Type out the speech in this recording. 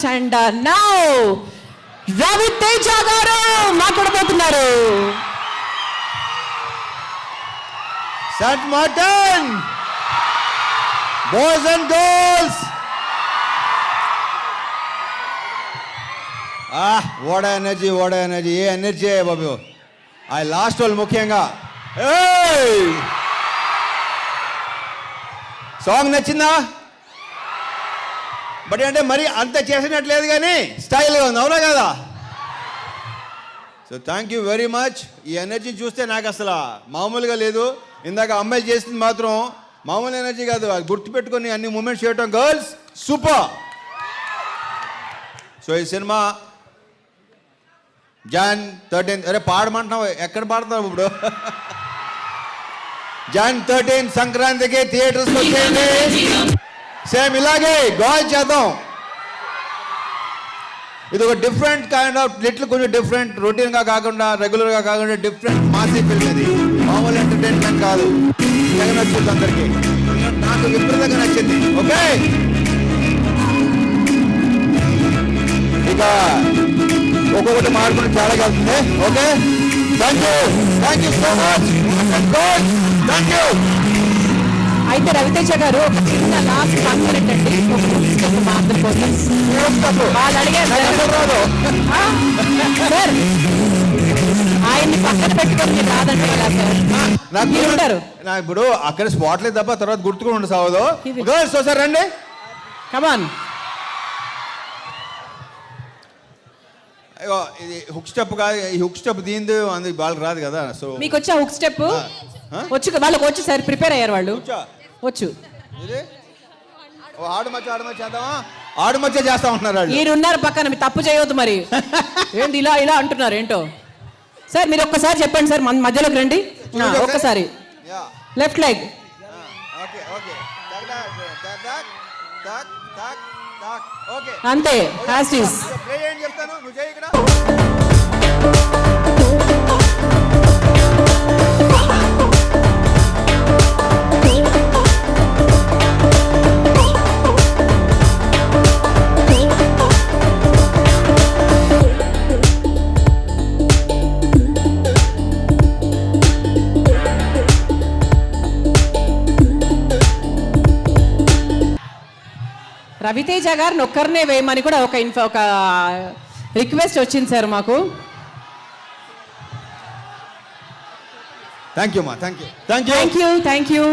And now Ravi Teja garu మాట్లాడబోతున్నారు. St. Martin, boys and girls. What an energy, what an energy. ఏ energy బాబు. ఆ last వాళ్ళు ముఖ్యంగా song నచ్చిందా? But అంటే మరి అంత చేసినట్లేదు కానీ స్టైల్గా ఉంది, అవునా కదా? So thank you very much. ఈ ఎనర్జీ చూస్తే నాకు అసలు మామూలుగా లేదు. ఇందాక అమ్మాయిలు చేసింది మాత్రం మామూలు ఎనర్జీ కాదు, అది గుర్తుపెట్టుకొని అన్ని మూమెంట్స్ చేయటం. Girls super. సో ఈ సినిమా Jan 13, అరే పాడమంటున్నావు, ఎక్కడ పాడుతున్నావు ఇప్పుడు? Jan 13 సంక్రాంతికి థియేటర్స్కి వచ్చేయండి. సేమ్ ఇలాగే గోల్ చేద్దాం. ఇది ఒక డిఫరెంట్ కైండ్ ఆఫ్ లిటిల్, కొంచెం డిఫరెంట్, రొటీన్గా కాకుండా, రెగ్యులర్గా కాకుండా డిఫరెంట్ మాసీ ఫిల్మ్. ఇది మామూలు ఎంటర్టైన్మెంట్ కాదు. జగన్ నచ్చింది అందరికీ, నాకు విపరీతంగా నచ్చింది. ఓకే, ఇక ఒక్కొక్కటి మాడుకుని చాలా వెళ్తుంది. Okay, thank you so much. Thank you. అయితే రవితేజ గారు ఒక చిన్న లాస్ట్ కాన్ఫిడెంట్ అండి, మాత్రం కోసం వాళ్ళు అడిగారు సార్, ఆయన్ని పక్కన పెట్టుకొని మీరు రాదంటే ఎలా సార్? నాకు ఉంటారు నాకు ఇప్పుడు అక్కడ స్పాట్లేదు తప్ప తర్వాత గుర్తుకుని ఉండి సావదు. గర్ల్స్ ఒకసారి రండి, కమాన్. ఇది హుక్ స్టెప్ కాదు, ఈ హుక్ స్టెప్ దీంది అందుకు వాళ్ళకి రాదు కదా. సో మీకు వచ్చా హుక్ స్టెప్? వచ్చు, వాళ్ళకి వచ్చి సార్ ప్రిపేర్ అయ్యారు వాళ్ళు. వచ్చు. ఆడుమచ్చ చేద్దామా? ఆడుమచ్చ చేస్తా ఉంటున్నారు వాళ్ళు. మీరు ఉన్నారు పక్కన, మీరు తప్పు చేయవద్దు. మరి ఏంటి ఇలా ఇలా అంటున్నారు ఏంటో? సార్ మీరు ఒక్కసారి చెప్పండి సార్, మధ్యలోకి రండి ఒక్కసారి. Left leg. అంతే, హ్యాస్టీస్. చెప్తాను, నువ్వు చేయి ఇక్కడ. రవితేజ గారిని ఒక్కరినే వేయమని కూడా ఒక రిక్వెస్ట్ వచ్చింది సార్ మాకు. థ్యాంక్ యూ మా, థ్యాంక్ యూ. Thank you.